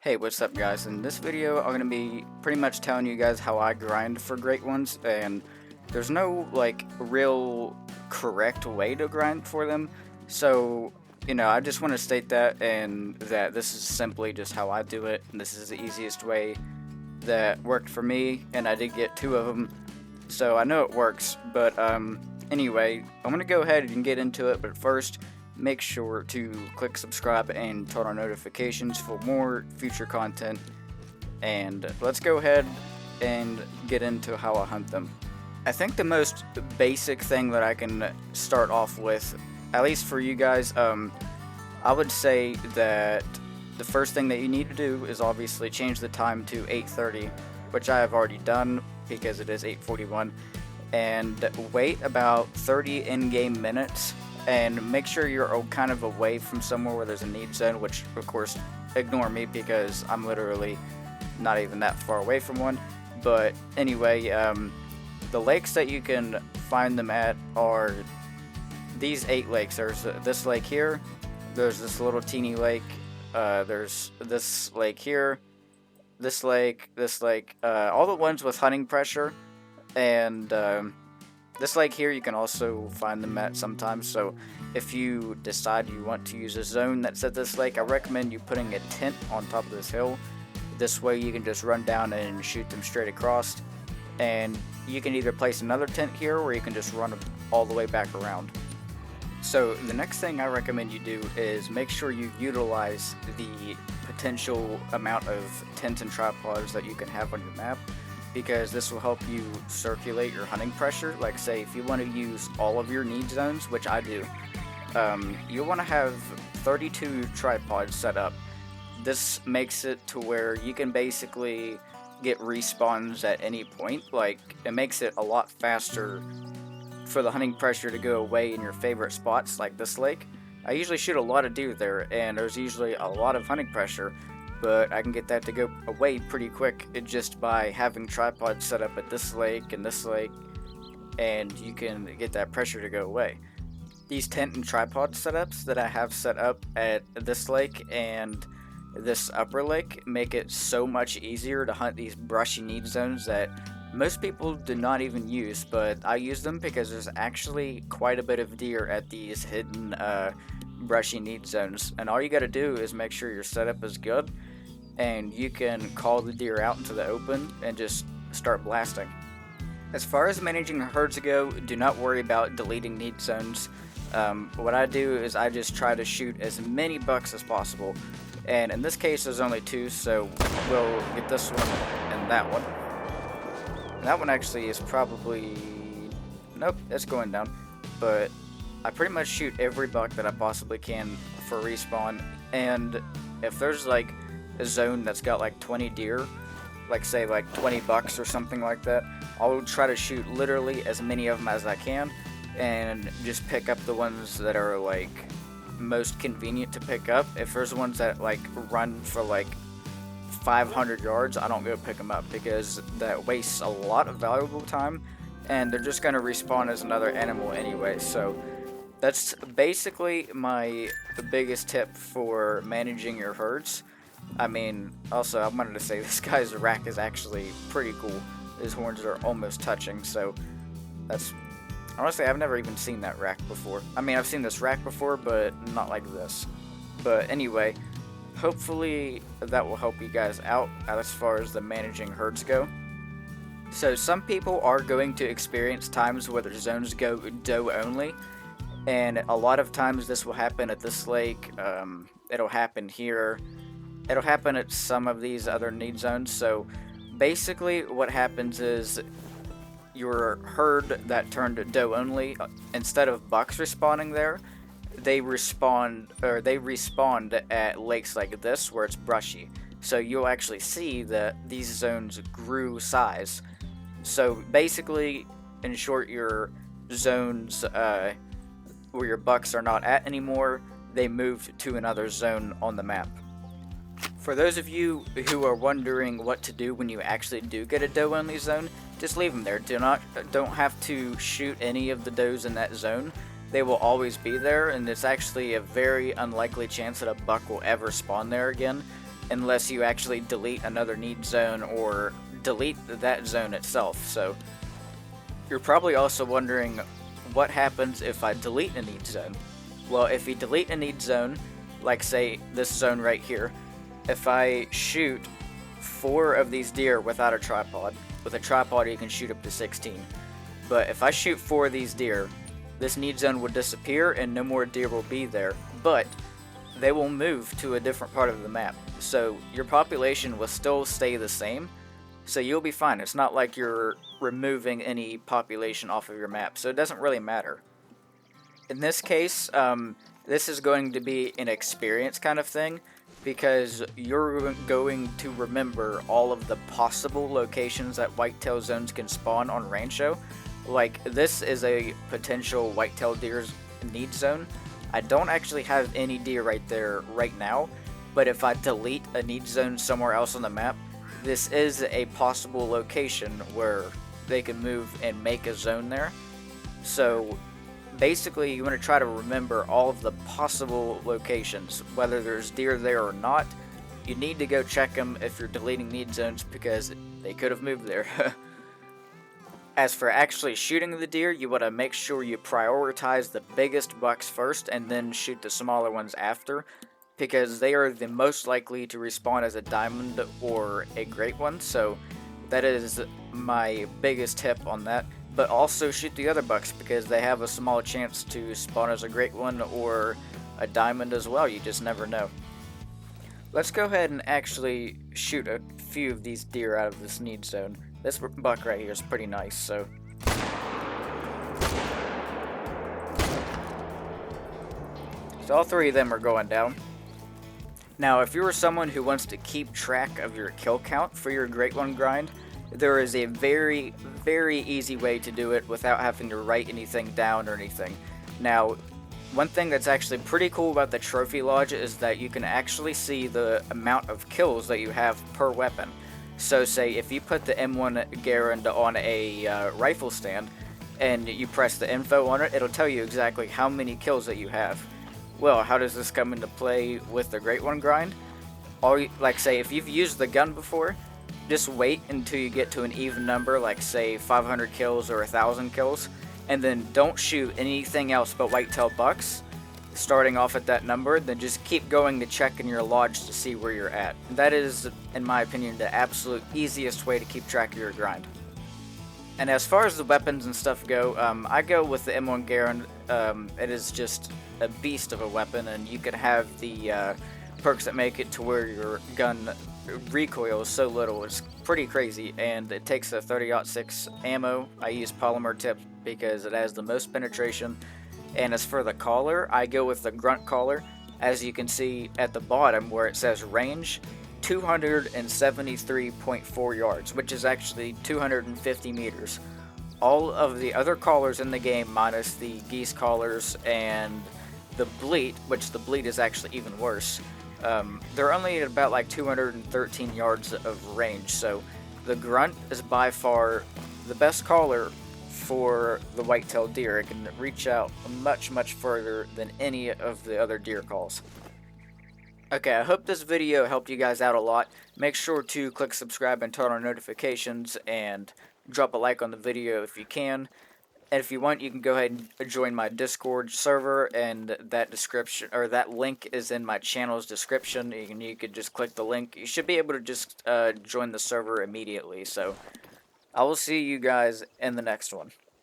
Hey, what's up guys? In this video, I'm going to be pretty much telling you guys how I grind for great ones, and there's no, real correct way to grind for them, so, I just want to state that, and that this is simply just how I do it, and this is the easiest way that worked for me, and I did get 2 of them, so I know it works, but, anyway, I'm going to go ahead and get into it, but first, make sure to click subscribe and turn on notifications for more future content. And let's go ahead and get into how I hunt them. I think the most basic thing that I can start off with, at least for you guys, I would say that the first thing that you need to do is obviously change the time to 8:30, which I have already done because it is 8:41, and wait about 30 in-game minutes. And make sure you're kind of away from somewhere where there's a need zone, which of course ignore me because I'm literally not even that far away from one. But anyway, the lakes that you can find them at are these 8 lakes. There's this lake here, there's this little teeny lake, there's this lake here, this lake, all the ones with hunting pressure, and this lake here you can also find them at sometimes, so if you decide you want to use a zone that's at this lake, I recommend you putting a tent on top of this hill. This way you can just run down and shoot them straight across, and you can either place another tent here or you can just run all the way back around. So the next thing I recommend you do is make sure you utilize the potential amount of tents and tripods that you can have on your map, because this will help you circulate your hunting pressure. Like, say if you want to use all of your need zones, which I do, you'll want to have 32 tripods set up. This makes it to where you can basically get respawns at any point. Like, it makes it a lot faster for the hunting pressure to go away in your favorite spots, like this lake. I usually shoot a lot of deer there, and there's usually a lot of hunting pressure, but I can get that to go away pretty quick just by having tripods set up at this lake, and you can get that pressure to go away. These tent and tripod setups that I have set up at this lake and this upper lake make it so much easier to hunt these brushy need zones that most people do not even use, but I use them because there's actually quite a bit of deer at these hidden brushy need zones, and all you gotta do is make sure your setup is good, and you can call the deer out into the open and just start blasting. As far as managing herds go, do not worry about deleting need zones. What I do is I just try to shoot as many bucks as possible, and in this case there's only 2, so we'll get this one and that one. And that one actually is probably, nope, it's going down, but I pretty much shoot every buck that I possibly can for respawn. And if there's like a zone that's got like 20 deer, like say like 20 bucks or something like that, I'll try to shoot literally as many of them as I can and just pick up the ones that are like most convenient to pick up. If there's ones that like run for like 500 yards, I don't go pick them up because that wastes a lot of valuable time, and they're just gonna respawn as another animal anyway. So that's basically my biggest tip for managing your herds. I mean, also I wanted to say this guy's rack is actually pretty cool. His horns are almost touching, so that's, honestly, I've never even seen that rack before. I mean, I've seen this rack before, but not like this. But anyway, hopefully that will help you guys out as far as the managing herds go. So some people are going to experience times where their zones go doe only, and a lot of times this will happen at this lake, it'll happen here, it'll happen at some of these other need zones. So basically what happens is your herd that turned doe only, instead of bucks respawning there, they respawned at lakes like this where it's brushy. So you'll actually see that these zones grew size. So basically, in short, your zones where your bucks are not at anymore, they moved to another zone on the map. For those of you who are wondering what to do when you actually do get a doe only zone, just leave them there. Don't have to shoot any of the does in that zone. They will always be there, and it's actually a very unlikely chance that a buck will ever spawn there again. unless you actually delete another need zone or delete that zone itself. So you're probably also wondering what happens if I delete a need zone. Well, if you delete a need zone, like say this zone right here, if I shoot 4 of these deer without a tripod, with a tripod you can shoot up to 16. But if I shoot 4 of these deer, this need zone will disappear and no more deer will be there, but they will move to a different part of the map. So your population will still stay the same, so you'll be fine. It's not like you're removing any population off of your map, so it doesn't really matter. In this case, this is going to be an experience kind of thing, because you're going to remember all of the possible locations that whitetail zones can spawn on range show. Like, this is a potential whitetail deer's need zone. I don't actually have any deer right there right now, but if I delete a need zone somewhere else on the map, this is a possible location where they can move and make a zone there. So basically you want to try to remember all of the possible locations, whether there's deer there or not. You need to go check them if you're deleting need zones, because they could have moved there. As for actually shooting the deer, you want to make sure you prioritize the biggest bucks first and then shoot the smaller ones after, because they are the most likely to respawn as a diamond or a great one. So that is my biggest tip on that. But also shoot the other bucks, because they have a small chance to spawn as a great one or a diamond as well. You just never know. Let's go ahead and actually shoot a few of these deer out of this need zone. This buck right here is pretty nice, so. So all 3 of them are going down. Now, if you are someone who wants to keep track of your kill count for your Great One grind, there is a very, very easy way to do it without having to write anything down or anything. Now, one thing that's actually pretty cool about the Trophy Lodge is that you can actually see the amount of kills that you have per weapon. So say if you put the M1 Garand on a rifle stand and you press the info on it, it'll tell you exactly how many kills that you have. Well, how does this come into play with the Great One grind? Like say if you've used the gun before, just wait until you get to an even number, like say 500 kills or 1,000 kills, and then don't shoot anything else but whitetail bucks, starting off at that number. Then just keep going to check in your lodge to see where you're at. That is, in my opinion, the absolute easiest way to keep track of your grind. And as far as the weapons and stuff go, I go with the M1 Garand. It is just a beast of a weapon, and you can have the perks that make it to where your gun recoil is so little. It's pretty crazy, and it takes a 30-06 ammo. I use polymer tip because it has the most penetration. And as for the collar, I go with the grunt collar. As you can see at the bottom where it says range, 273.4 yards, which is actually 250 meters. All of the other collars in the game, minus the geese collars and the bleat, which the bleat is actually even worse, they're only at about like 213 yards of range. So the grunt is by far the best collar for the whitetail deer. It can reach out much, much further than any of the other deer calls. Okay, I hope this video helped you guys out a lot. Make sure to click subscribe and turn on notifications, and drop a like on the video if you can. And if you want, you can go ahead and join my Discord server, and that link is in my channel's description. You could just click the link. You should be able to just join the server immediately. So I will see you guys in the next one.